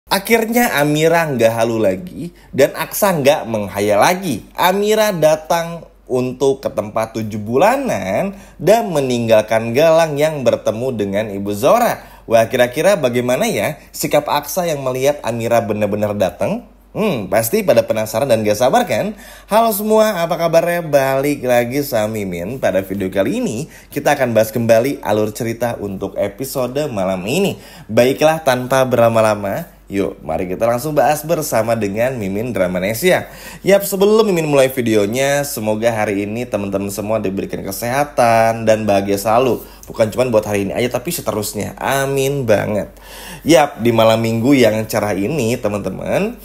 Akhirnya Amira nggak halu lagi dan Aksa nggak menghayal lagi. Amira datang untuk ke tempat 7 bulanan dan meninggalkan Galang yang bertemu dengan Ibu Zora. Wah, kira-kira bagaimana ya sikap Aksa yang melihat Amira benar-benar datang? Pasti pada penasaran dan gak sabar kan? Halo semua, apa kabarnya? Balik lagi sama Mimin. Pada video kali ini kita akan bahas kembali alur cerita untuk episode malam ini. Baiklah, tanpa berlama-lama, yuk mari kita langsung bahas bersama dengan Mimin Dramanesia. Yap, sebelum Mimin mulai videonya, semoga hari ini teman-teman semua diberikan kesehatan dan bahagia selalu. Bukan cuma buat hari ini aja, tapi seterusnya. Amin banget. Yap, di malam minggu yang cerah ini teman-teman,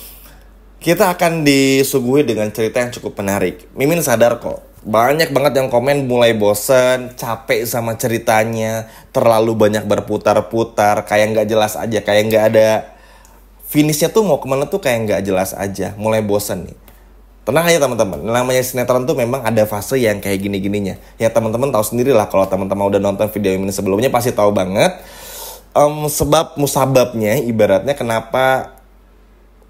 kita akan disuguhi dengan cerita yang cukup menarik. Mimin sadar kok, banyak banget yang komen mulai bosen, capek sama ceritanya, terlalu banyak berputar-putar, kayak nggak jelas aja, kayak nggak ada finishnya tuh mau kemana tuh kayak nggak jelas aja, mulai bosen nih. Tenang aja teman-teman, namanya sinetron tuh memang ada fase yang kayak gini-gininya. Ya teman-teman tahu sendiri lah, kalau teman-teman udah nonton video ini sebelumnya pasti tahu banget sebab musababnya, ibaratnya kenapa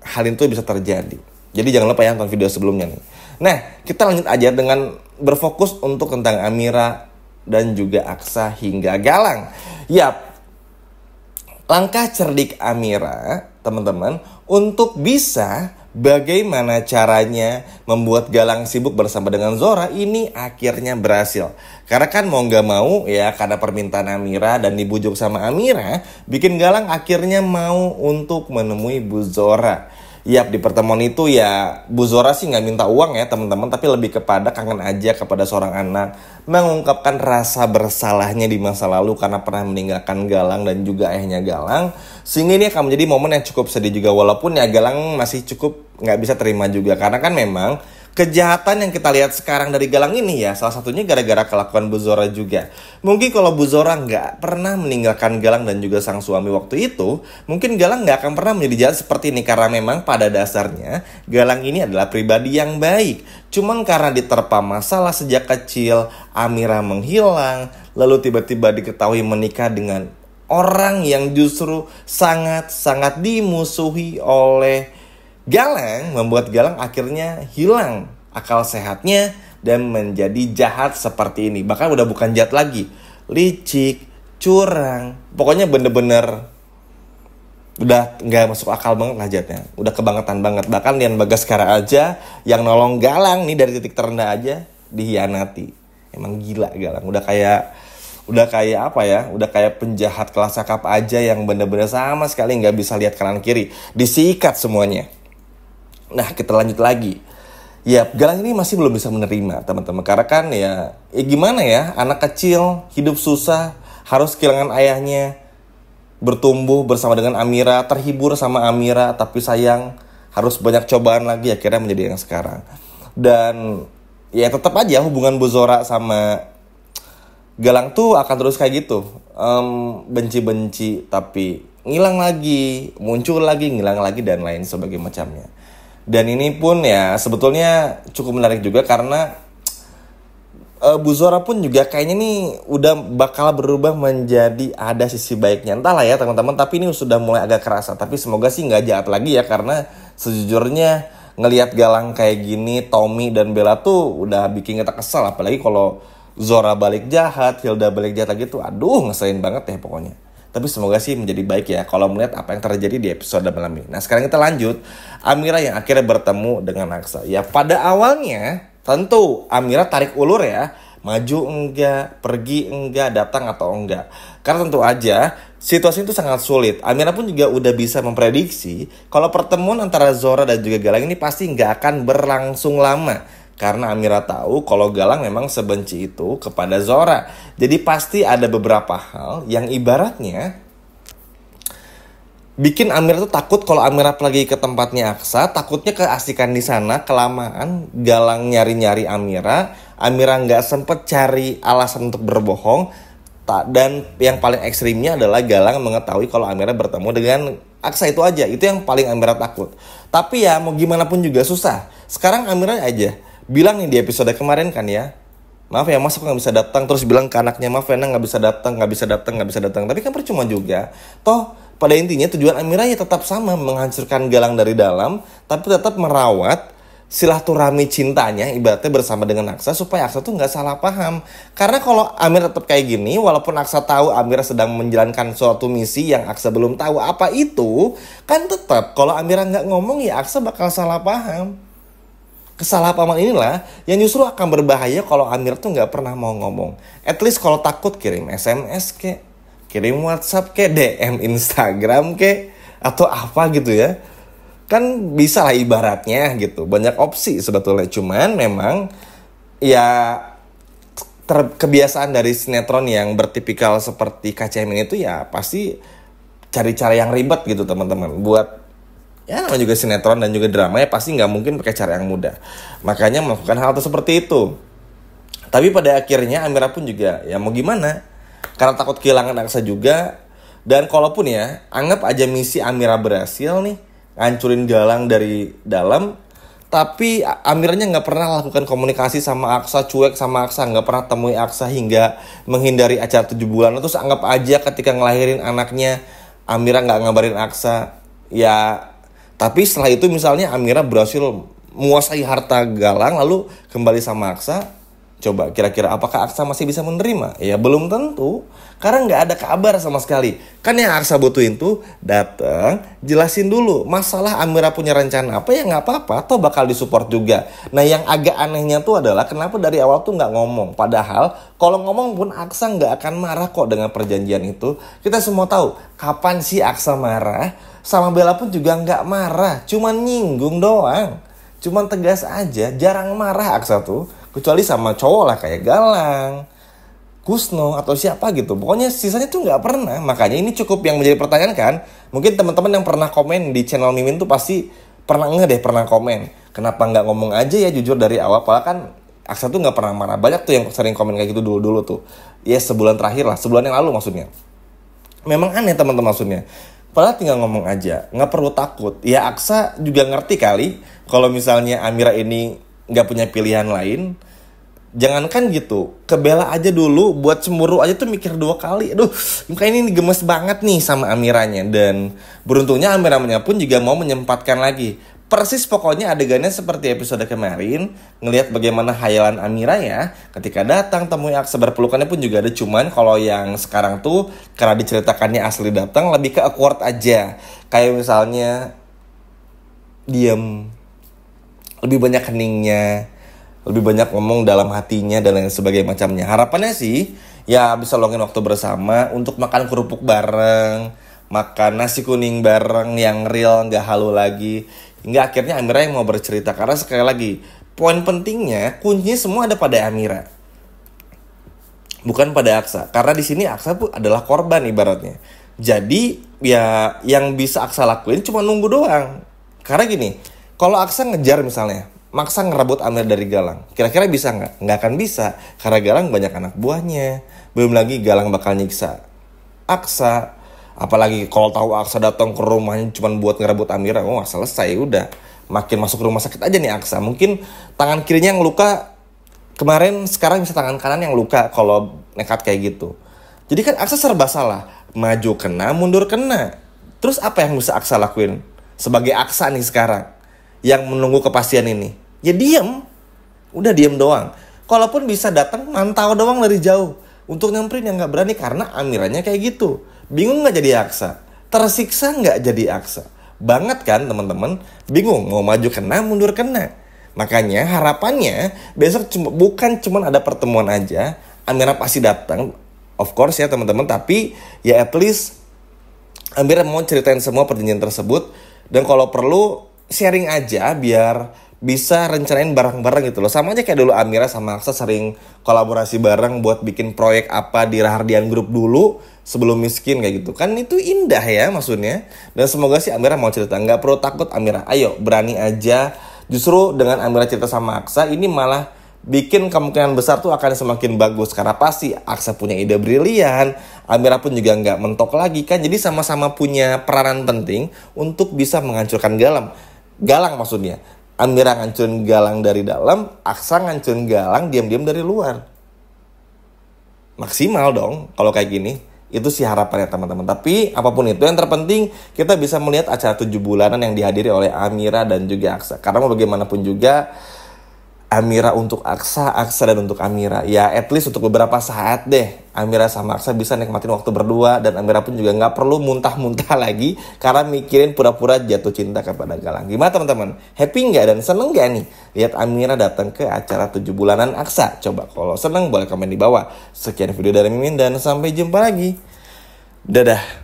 hal itu bisa terjadi. Jadi jangan lupa ya nonton video sebelumnya nih. Nah, kita lanjut aja dengan berfokus untuk tentang Amira dan juga Aksa hingga Galang. Yap, langkah cerdik Amira, teman-teman, untuk bisa bagaimana caranya membuat Galang sibuk bersama dengan Zora ini akhirnya berhasil. Karena kan mau gak mau ya, karena permintaan Amira dan dibujuk sama Amira, bikin Galang akhirnya mau untuk menemui Bu Zora. Yap, di pertemuan itu ya Bu Zora sih gak minta uang ya teman-teman, tapi lebih kepada kangen aja kepada seorang anak, mengungkapkan rasa bersalahnya di masa lalu karena pernah meninggalkan Galang dan juga ayahnya Galang. Sehingga ini akan menjadi momen yang cukup sedih juga, walaupun ya Galang masih cukup gak bisa terima juga. Karena kan memang kejahatan yang kita lihat sekarang dari Galang ini ya salah satunya gara-gara kelakuan Bu Zora juga. Mungkin kalau Bu Zora nggak pernah meninggalkan Galang dan juga sang suami waktu itu, mungkin Galang nggak akan pernah menjadi jahat seperti ini. Karena memang pada dasarnya Galang ini adalah pribadi yang baik. Cuman karena diterpa masalah sejak kecil, Amira menghilang, lalu tiba-tiba diketahui menikah dengan orang yang justru sangat-sangat dimusuhi oleh Galang, membuat Galang akhirnya hilang akal sehatnya dan menjadi jahat seperti ini. Bahkan udah bukan jahat lagi, licik, curang, pokoknya bener-bener udah gak masuk akal banget lah jahatnya. Udah kebangetan banget. Bahkan Dian Bagaskara aja yang nolong Galang nih dari titik terendah aja dihianati. Emang gila Galang, udah kayak apa ya, udah kayak penjahat kelas kakap aja yang bener-bener sama sekali gak bisa lihat kanan kiri, disikat semuanya. Nah, kita lanjut lagi. Ya, Galang ini masih belum bisa menerima, teman-teman. Karena kan ya gimana ya, anak kecil, hidup susah, harus kehilangan ayahnya, bertumbuh bersama dengan Amira, terhibur sama Amira, tapi sayang harus banyak cobaan lagi, akhirnya menjadi yang sekarang. Dan ya tetap aja hubungan Bu Zora sama Galang tuh akan terus kayak gitu. Benci-benci, tapi ngilang lagi, muncul lagi, ngilang lagi, dan lain sebagainya macamnya. Dan ini pun ya sebetulnya cukup menarik juga karena Bu Zora pun juga kayaknya nih udah bakal berubah menjadi ada sisi baiknya. Entahlah ya teman-teman, tapi ini sudah mulai agak kerasa. Tapi semoga sih gak jahat lagi ya, karena sejujurnya ngelihat Galang kayak gini, Tommy dan Bella tuh udah bikin kita kesel. Apalagi kalau Zora balik jahat, Hilda balik jahat lagi tuh, aduh ngeselin banget ya pokoknya. Tapi semoga sih menjadi baik ya kalau melihat apa yang terjadi di episode malam ini. Nah, sekarang kita lanjut. Amira yang akhirnya bertemu dengan Aksa. Ya, pada awalnya tentu Amira tarik ulur ya. Maju enggak, pergi enggak, datang atau enggak. Karena tentu aja situasi itu sangat sulit. Amira pun juga udah bisa memprediksi kalau pertemuan antara Zora dan juga Galang ini pasti nggak akan berlangsung lama. Karena Amira tahu kalau Galang memang sebenci itu kepada Zora. Jadi pasti ada beberapa hal yang ibaratnya bikin Amira tuh takut kalau Amira lagi ke tempatnya Aksa. Takutnya keasikan di sana, kelamaan Galang nyari-nyari Amira. Amira nggak sempet cari alasan untuk berbohong. Dan yang paling ekstrimnya adalah Galang mengetahui kalau Amira bertemu dengan Aksa, itu aja. Itu yang paling Amira takut. Tapi ya mau gimana pun juga susah. Sekarang Amira aja bilang nih di episode kemarin kan ya, maaf ya mas aku gak bisa datang. Terus bilang ke anaknya, maaf ya nggak bisa datang. Tapi kan percuma juga. Toh Pada intinya tujuan Amira ya tetap sama, menghancurkan Galang dari dalam, tapi tetap merawat silaturahmi cintanya ibaratnya bersama dengan Aksa supaya Aksa tuh nggak salah paham. Karena kalau Amira tetap kayak gini, walaupun Aksa tahu Amira sedang menjalankan suatu misi yang Aksa belum tahu apa itu, kan tetap kalau Amira nggak ngomong ya Aksa bakal salah paham. Kesalahpahaman inilah yang justru akan berbahaya kalau Amira tuh nggak pernah mau ngomong. At least kalau takut kirim SMS kek, kirim WhatsApp kek, DM Instagram kek, atau apa gitu ya. Kan bisa lah ibaratnya gitu. Banyak opsi sebetulnya. Cuman memang ya kebiasaan dari sinetron yang bertipikal seperti KCMN itu ya pasti cari cara yang ribet gitu teman-teman. Buat ya namanya juga sinetron dan juga drama ya pasti nggak mungkin pakai cara yang mudah. Makanya melakukan hal seperti itu. Tapi pada akhirnya Amira pun juga ya mau gimana. Karena takut kehilangan Aksa juga. Dan kalaupun ya anggap aja misi Amira berhasil nih, ngancurin Galang dari dalam, tapi Amiranya nggak pernah lakukan komunikasi sama Aksa, cuek sama Aksa, nggak pernah temui Aksa hingga menghindari acara 7 bulan. Terus anggap aja ketika ngelahirin anaknya Amira nggak ngabarin Aksa. Ya tapi setelah itu misalnya Amira berhasil menguasai harta Galang lalu kembali sama Aksa. Coba kira-kira apakah Aksa masih bisa menerima? Ya belum tentu. Karena nggak ada kabar sama sekali. Kan yang Aksa butuhin tuh datang, jelasin dulu masalah Amira punya rencana apa ya nggak apa-apa. Atau bakal disupport juga. Nah yang agak anehnya tuh adalah kenapa dari awal tuh nggak ngomong. Padahal kalau ngomong pun Aksa nggak akan marah kok dengan perjanjian itu. Kita semua tahu kapan sih Aksa marah. Sama Bella pun juga nggak marah, cuman nyinggung doang. Cuman tegas aja, jarang marah Aksa tuh. Kecuali sama cowok lah kayak Galang, Kusno atau siapa gitu. Pokoknya sisanya tuh nggak pernah. Makanya ini cukup yang menjadi pertanyaan kan. Mungkin teman-teman yang pernah komen di channel Mimin tuh pasti pernah pernah komen. Kenapa nggak ngomong aja ya jujur dari awal. Padahal kan Aksa tuh nggak pernah marah. Banyak tuh yang sering komen kayak gitu dulu-dulu tuh. Ya sebulan terakhir lah, sebulan yang lalu maksudnya. Memang aneh teman-teman maksudnya. Padahal tinggal ngomong aja, nggak perlu takut. Ya Aksa juga ngerti kali kalau misalnya Amira ini nggak punya pilihan lain. Jangankan gitu, ke Bella aja dulu buat cemburu aja tuh mikir 2 kali. Aduh, kayaknya ini gemes banget nih sama Amiranya. Dan beruntungnya Amiranya pun juga mau menyempatkan lagi. Persis pokoknya adegannya seperti episode kemarin. Ngelihat bagaimana hayalan Amira ya. Ketika datang temui Aksa berpelukannya pun juga ada. Cuman kalau yang sekarang tuh karena diceritakannya asli datang lebih ke awkward aja. Kayak misalnya diem, lebih banyak heningnya, lebih banyak ngomong dalam hatinya dan lain sebagainya macamnya. Harapannya sih ya bisa luangin waktu bersama untuk makan kerupuk bareng, makan nasi kuning bareng yang real, nggak halu lagi. Hingga akhirnya Amira yang mau bercerita. Karena sekali lagi, poin pentingnya, kuncinya semua ada pada Amira. Bukan pada Aksa. Karena di sini Aksa pun adalah korban ibaratnya. Jadi, ya yang bisa Aksa lakuin cuma nunggu doang. Karena gini, kalau Aksa ngejar misalnya, maksa ngerebut Amira dari Galang. Kira-kira bisa nggak? Nggak akan bisa. Karena Galang banyak anak buahnya. Belum lagi Galang bakal nyiksa Aksa. Apalagi kalau tahu Aksa datang ke rumahnya cuma buat ngerebut Amira, oh selesai udah. Makin masuk rumah sakit aja nih Aksa. Mungkin tangan kirinya yang luka kemarin, sekarang bisa tangan kanan yang luka kalau nekat kayak gitu. Jadi kan Aksa serba salah. Maju kena, mundur kena. Terus apa yang bisa Aksa lakuin? Sebagai Aksa nih sekarang yang menunggu kepastian ini. Ya diem. Udah diem doang. Kalaupun bisa datang, mantau doang dari jauh. Untuk nyamperin yang gak berani karena Amiranya kayak gitu. Bingung gak jadi Aksa? Tersiksa gak jadi Aksa? Banget kan teman-teman? Bingung mau maju kena, mundur kena. Makanya harapannya besok bukan cuma ada pertemuan aja. Amira pasti datang, of course ya teman-teman. Tapi ya at least Amira mau ceritain semua perjanjian tersebut. Dan kalau perlu sharing aja biar bisa rencanain bareng-bareng gitu loh. Sama aja kayak dulu Amira sama Aksa sering kolaborasi bareng buat bikin proyek apa di Rahardian Group dulu sebelum miskin kayak gitu. Kan itu indah ya maksudnya. Dan semoga sih Amira mau cerita. Nggak perlu takut Amira. Ayo berani aja. Justru dengan Amira cerita sama Aksa ini malah bikin kemungkinan besar tuh akan semakin bagus. Karena pasti Aksa punya ide brilian. Amira pun juga nggak mentok lagi kan. Jadi sama-sama punya peranan penting untuk bisa menghancurkan Galang maksudnya. Amira ngancurin Galang dari dalam, Aksa ngancurin Galang diam-diam dari luar. Maksimal dong kalau kayak gini. Itu sih harapannya teman-teman. Tapi apapun itu, yang terpenting kita bisa melihat acara 7 bulanan yang dihadiri oleh Amira dan juga Aksa. Karena mau bagaimanapun juga, Amira untuk Aksa, Aksa dan untuk Amira. Ya at least untuk beberapa saat deh, Amira sama Aksa bisa nikmatin waktu berdua. Dan Amira pun juga gak perlu muntah-muntah lagi karena mikirin pura-pura jatuh cinta kepada Galang. Gimana teman-teman? Happy gak dan seneng gak nih lihat Amira datang ke acara 7 bulanan Aksa? Coba kalau seneng boleh komen di bawah. Sekian video dari Mimin dan sampai jumpa lagi. Dadah.